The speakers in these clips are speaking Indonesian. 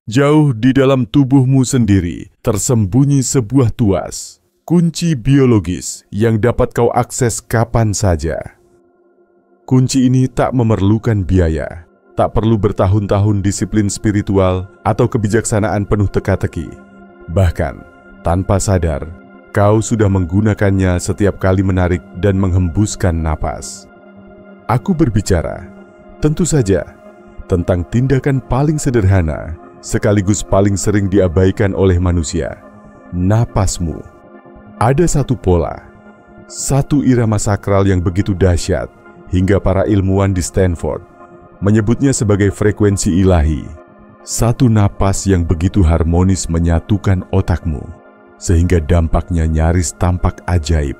Jauh di dalam tubuhmu sendiri tersembunyi sebuah tuas, kunci biologis yang dapat kau akses kapan saja. Kunci ini tak memerlukan biaya, tak perlu bertahun-tahun disiplin spiritual atau kebijaksanaan penuh teka-teki. Bahkan, tanpa sadar, kau sudah menggunakannya setiap kali menarik dan menghembuskan napas. Aku berbicara, tentu saja, tentang tindakan paling sederhana sekaligus paling sering diabaikan oleh manusia, napasmu. Ada satu pola, satu irama sakral yang begitu dahsyat hingga para ilmuwan di Stanford menyebutnya sebagai frekuensi ilahi. Satu napas yang begitu harmonis menyatukan otakmu, sehingga dampaknya nyaris tampak ajaib.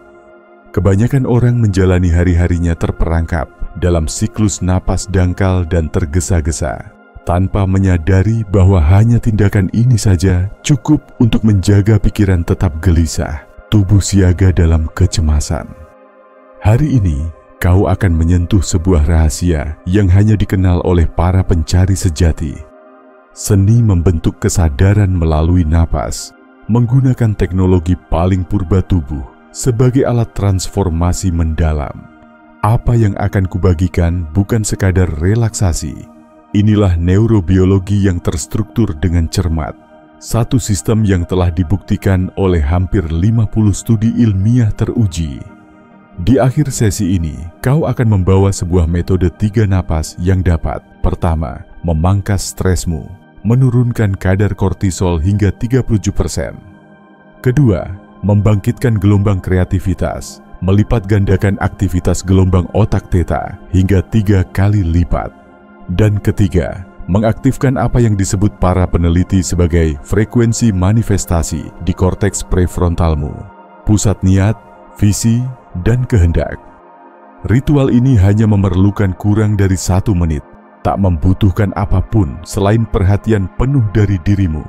Kebanyakan orang menjalani hari-harinya terperangkap dalam siklus napas dangkal dan tergesa-gesa, tanpa menyadari bahwa hanya tindakan ini saja cukup untuk menjaga pikiran tetap gelisah, tubuh siaga dalam kecemasan. Hari ini, kau akan menyentuh sebuah rahasia yang hanya dikenal oleh para pencari sejati. Seni membentuk kesadaran melalui napas, menggunakan teknologi paling purba tubuh sebagai alat transformasi mendalam. Apa yang akan kubagikan bukan sekadar relaksasi. Inilah neurobiologi yang terstruktur dengan cermat. Satu sistem yang telah dibuktikan oleh hampir 50 studi ilmiah teruji. Di akhir sesi ini, kau akan membawa sebuah metode 3 napas yang dapat, pertama, memangkas stresmu, menurunkan kadar kortisol hingga 37%. Kedua, membangkitkan gelombang kreativitas, melipat gandakan aktivitas gelombang otak theta hingga 3 kali lipat. Dan ketiga, mengaktifkan apa yang disebut para peneliti sebagai frekuensi manifestasi di korteks prefrontalmu, pusat niat, visi, dan kehendak. Ritual ini hanya memerlukan kurang dari 1 menit, tak membutuhkan apapun selain perhatian penuh dari dirimu.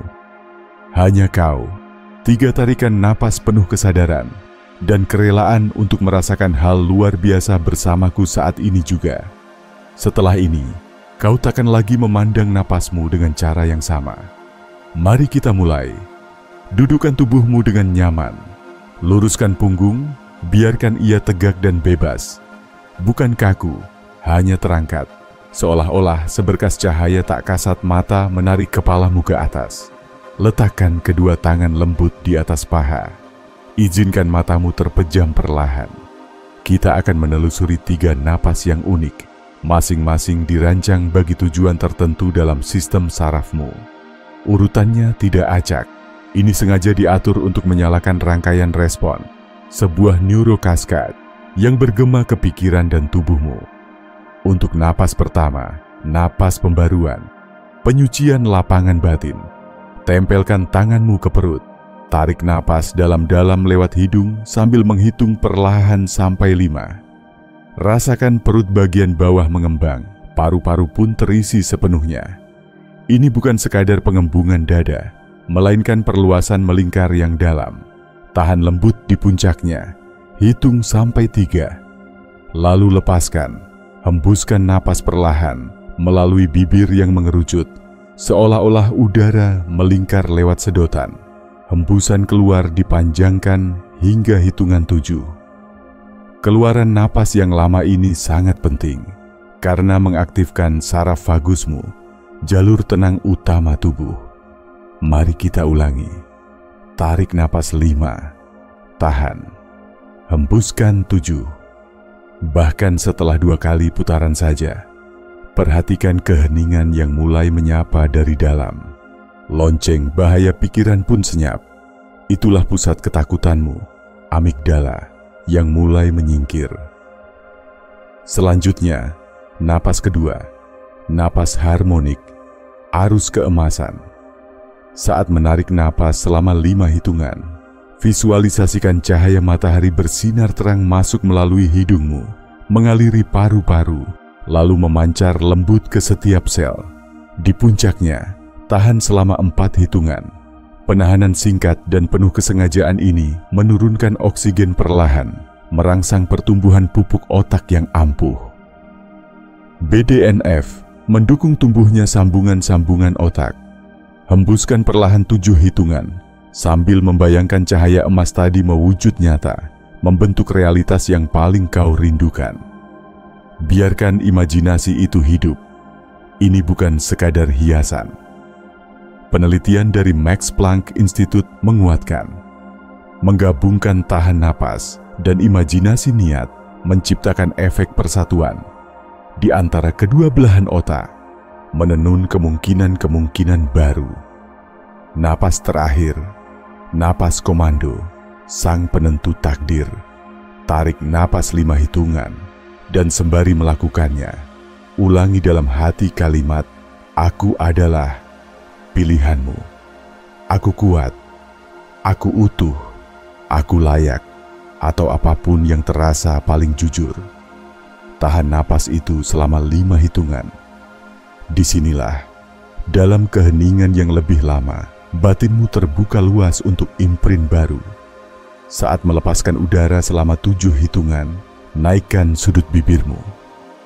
Hanya kau, 3 tarikan napas penuh kesadaran, dan kerelaan untuk merasakan hal luar biasa bersamaku saat ini juga. Setelah ini, kau takkan lagi memandang napasmu dengan cara yang sama. Mari kita mulai. Dudukkan tubuhmu dengan nyaman. Luruskan punggung, biarkan ia tegak dan bebas. Bukan kaku, hanya terangkat. Seolah-olah seberkas cahaya tak kasat mata menarik kepalamu ke atas. Letakkan kedua tangan lembut di atas paha. Izinkan matamu terpejam perlahan. Kita akan menelusuri 3 napas yang unik. Masing-masing dirancang bagi tujuan tertentu dalam sistem sarafmu. Urutannya tidak acak. Ini sengaja diatur untuk menyalakan rangkaian respon, sebuah neurokaskad yang bergema ke pikiran dan tubuhmu. Untuk napas pertama, napas pembaruan, penyucian lapangan batin. Tempelkan tanganmu ke perut. Tarik napas dalam-dalam lewat hidung sambil menghitung perlahan sampai 5. Rasakan perut bagian bawah mengembang, paru-paru pun terisi sepenuhnya. Ini bukan sekadar pengembungan dada, melainkan perluasan melingkar yang dalam. Tahan lembut di puncaknya, hitung sampai 3. Lalu lepaskan, hembuskan napas perlahan melalui bibir yang mengerucut, seolah-olah udara melingkar lewat sedotan. Hembusan keluar dipanjangkan hingga hitungan 7. Keluaran napas yang lama ini sangat penting karena mengaktifkan saraf vagusmu, jalur tenang utama tubuh. Mari kita ulangi. Tarik napas 5, tahan, hembuskan 7. Bahkan setelah 2 kali putaran saja, perhatikan keheningan yang mulai menyapa dari dalam. Lonceng bahaya pikiran pun senyap. Itulah pusat ketakutanmu, amigdala, yang mulai menyingkir. Selanjutnya, napas kedua, napas harmonik, arus keemasan. Saat menarik napas selama 5 hitungan, visualisasikan cahaya matahari bersinar terang masuk melalui hidungmu, mengaliri paru-paru, lalu memancar lembut ke setiap sel. Di puncaknya, tahan selama 4 hitungan. Penahanan singkat dan penuh kesengajaan ini menurunkan oksigen perlahan, merangsang pertumbuhan pupuk otak yang ampuh. BDNF mendukung tumbuhnya sambungan-sambungan otak. Hembuskan perlahan 7 hitungan, sambil membayangkan cahaya emas tadi mewujud nyata, membentuk realitas yang paling kau rindukan. Biarkan imajinasi itu hidup. Ini bukan sekadar hiasan. Penelitian dari Max Planck Institute menguatkan, menggabungkan tahan napas dan imajinasi niat menciptakan efek persatuan di antara kedua belahan otak, menenun kemungkinan-kemungkinan baru. Napas terakhir, napas komando, sang penentu takdir. Tarik napas 5 hitungan, dan sembari melakukannya, ulangi dalam hati kalimat, "Aku adalah pilihanmu. Aku kuat, aku utuh, aku layak," atau apapun yang terasa paling jujur. Tahan napas itu selama 5 hitungan. Disinilah, dalam keheningan yang lebih lama, batinmu terbuka luas untuk imprint baru. Saat melepaskan udara selama 7 hitungan, naikkan sudut bibirmu.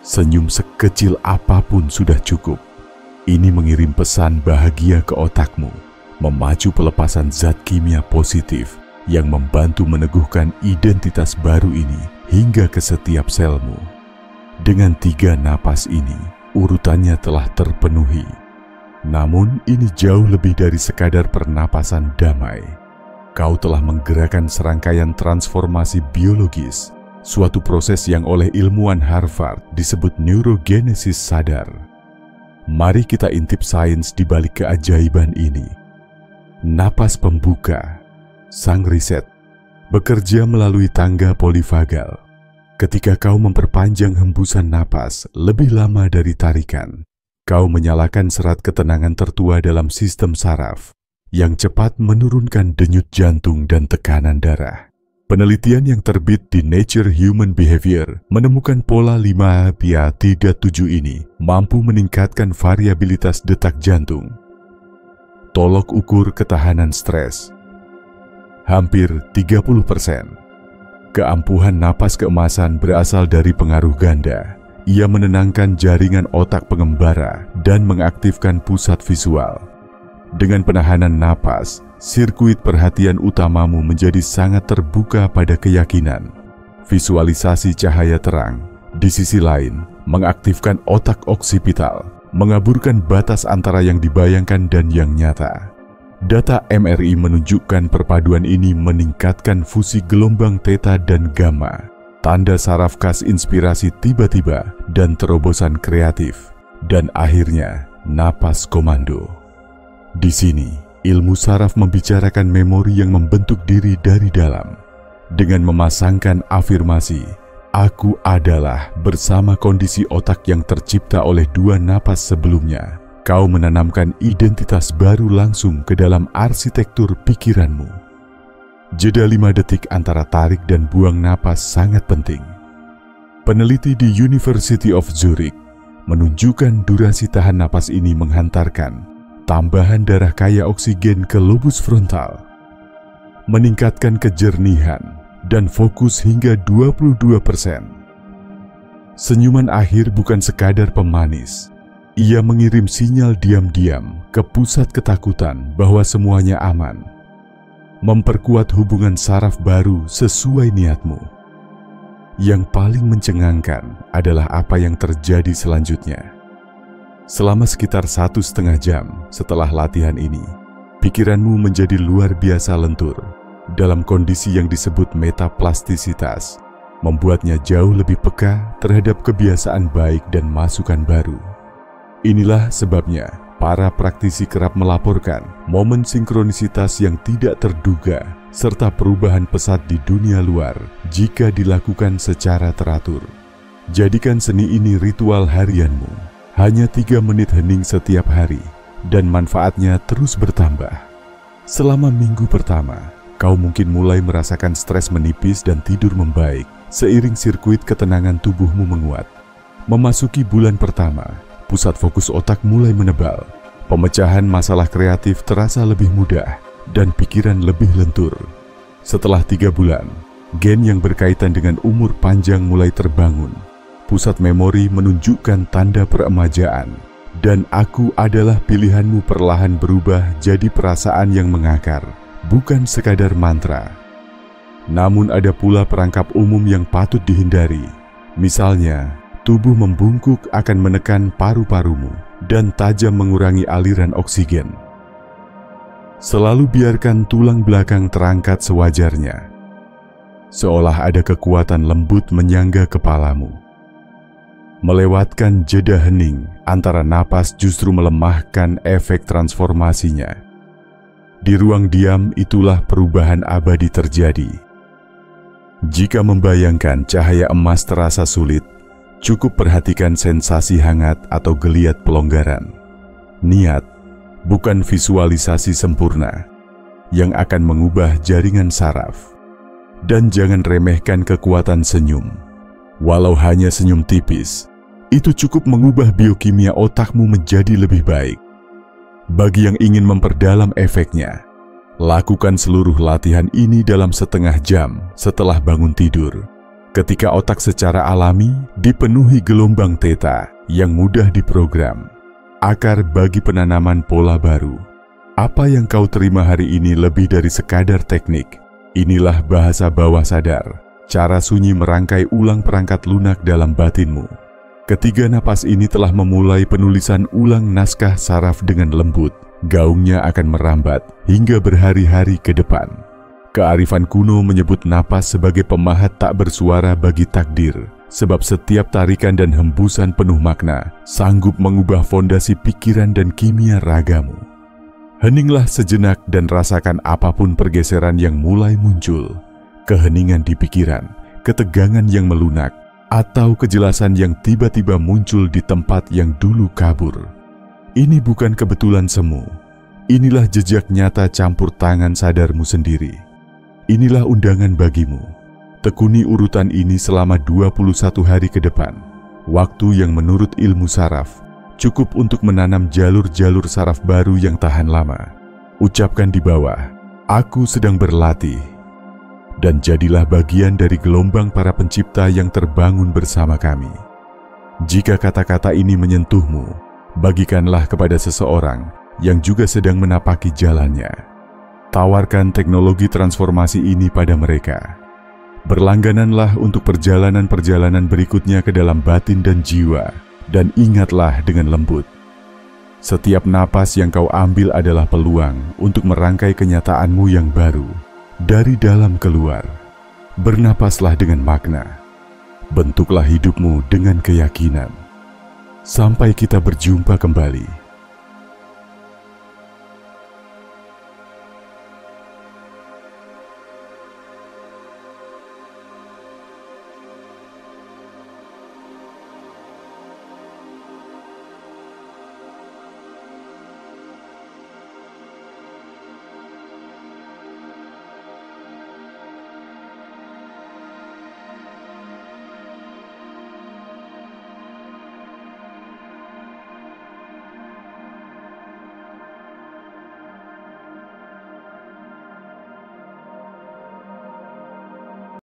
Senyum sekecil apapun sudah cukup. Ini mengirim pesan bahagia ke otakmu, memacu pelepasan zat kimia positif yang membantu meneguhkan identitas baru ini hingga ke setiap selmu. Dengan 3 napas ini, urutannya telah terpenuhi. Namun ini jauh lebih dari sekadar pernapasan damai. Kau telah menggerakkan serangkaian transformasi biologis, suatu proses yang oleh ilmuwan Harvard disebut neurogenesis sadar. Mari kita intip sains di balik keajaiban ini. Napas pembuka, sang riset, bekerja melalui tangga polifagal. Ketika kau memperpanjang hembusan napas lebih lama dari tarikan, kau menyalakan serat ketenangan tertua dalam sistem saraf yang cepat menurunkan denyut jantung dan tekanan darah. Penelitian yang terbit di Nature Human Behavior menemukan pola 5-3-7 ini mampu meningkatkan variabilitas detak jantung. Tolok ukur ketahanan stres, hampir 30%. Keampuhan napas keemasan berasal dari pengaruh ganda. Ia menenangkan jaringan otak pengembara dan mengaktifkan pusat visual. Dengan penahanan napas, sirkuit perhatian utamamu menjadi sangat terbuka pada keyakinan. Visualisasi cahaya terang, di sisi lain, mengaktifkan otak oksipital, mengaburkan batas antara yang dibayangkan dan yang nyata. Data MRI menunjukkan perpaduan ini meningkatkan fusi gelombang theta dan gamma, tanda saraf khas inspirasi tiba-tiba dan terobosan kreatif, dan akhirnya napas komando. Di sini, ilmu saraf membicarakan memori yang membentuk diri dari dalam. Dengan memasangkan afirmasi, "Aku adalah," bersama kondisi otak yang tercipta oleh 2 napas sebelumnya, kau menanamkan identitas baru langsung ke dalam arsitektur pikiranmu. Jeda 5 detik antara tarik dan buang napas sangat penting. Peneliti di University of Zurich menunjukkan durasi tahan napas ini menghantarkan tambahan darah kaya oksigen ke lobus frontal, meningkatkan kejernihan dan fokus hingga 22%. Senyuman akhir bukan sekadar pemanis. Ia mengirim sinyal diam-diam ke pusat ketakutan bahwa semuanya aman. Memperkuat hubungan saraf baru sesuai niatmu. Yang paling mencengangkan adalah apa yang terjadi selanjutnya. Selama sekitar 1,5 jam setelah latihan ini, pikiranmu menjadi luar biasa lentur dalam kondisi yang disebut metaplastisitas, membuatnya jauh lebih peka terhadap kebiasaan baik dan masukan baru. Inilah sebabnya para praktisi kerap melaporkan momen sinkronisitas yang tidak terduga serta perubahan pesat di dunia luar jika dilakukan secara teratur. Jadikan seni ini ritual harianmu. Hanya 3 menit hening setiap hari dan manfaatnya terus bertambah. Selama minggu pertama, kau mungkin mulai merasakan stres menipis dan tidur membaik seiring sirkuit ketenangan tubuhmu menguat. Memasuki bulan pertama, pusat fokus otak mulai menebal, pemecahan masalah kreatif terasa lebih mudah, dan pikiran lebih lentur. Setelah 3 bulan, gen yang berkaitan dengan umur panjang mulai terbangun. Pusat memori menunjukkan tanda peremajaan, Dan aku adalah pilihanmu perlahan berubah jadi perasaan yang mengakar, bukan sekadar mantra. Namun ada pula perangkap umum yang patut dihindari. Misalnya, tubuh membungkuk akan menekan paru-parumu dan tajam mengurangi aliran oksigen. Selalu biarkan tulang belakang terangkat sewajarnya, seolah ada kekuatan lembut menyangga kepalamu. Melewatkan jeda hening antara napas justru melemahkan efek transformasinya. Di ruang diam itulah perubahan abadi terjadi. Jika membayangkan cahaya emas terasa sulit, cukup perhatikan sensasi hangat atau geliat pelonggaran. Niat, bukan visualisasi sempurna, yang akan mengubah jaringan saraf. Dan jangan remehkan kekuatan senyum. Walau hanya senyum tipis, itu cukup mengubah biokimia otakmu menjadi lebih baik. Bagi yang ingin memperdalam efeknya, lakukan seluruh latihan ini dalam setengah jam setelah bangun tidur, ketika otak secara alami dipenuhi gelombang theta yang mudah diprogram. Akar bagi penanaman pola baru. Apa yang kau terima hari ini lebih dari sekadar teknik. Inilah bahasa bawah sadar, cara sunyi merangkai ulang perangkat lunak dalam batinmu. Ketiga napas ini telah memulai penulisan ulang naskah saraf dengan lembut. Gaungnya akan merambat hingga berhari-hari ke depan. Kearifan kuno menyebut napas sebagai pemahat tak bersuara bagi takdir, sebab setiap tarikan dan hembusan penuh makna sanggup mengubah fondasi pikiran dan kimia ragamu. Heninglah sejenak dan rasakan apapun pergeseran yang mulai muncul. Keheningan di pikiran, ketegangan yang melunak, atau kejelasan yang tiba-tiba muncul di tempat yang dulu kabur. Ini bukan kebetulan semu. Inilah jejak nyata campur tangan sadarmu sendiri. Inilah undangan bagimu. Tekuni urutan ini selama 21 hari ke depan. Waktu yang menurut ilmu saraf cukup untuk menanam jalur-jalur saraf baru yang tahan lama. Ucapkan di bawah, aku sedang berlatih. Dan jadilah bagian dari gelombang para pencipta yang terbangun bersama kami. Jika kata-kata ini menyentuhmu, bagikanlah kepada seseorang yang juga sedang menapaki jalannya. Tawarkan teknologi transformasi ini pada mereka. Berlanggananlah untuk perjalanan-perjalanan berikutnya ke dalam batin dan jiwa, dan ingatlah dengan lembut. Setiap napas yang kau ambil adalah peluang untuk merangkai kenyataanmu yang baru. Dari dalam keluar, bernapaslah dengan makna. Bentuklah hidupmu dengan keyakinan. Sampai kita berjumpa kembali.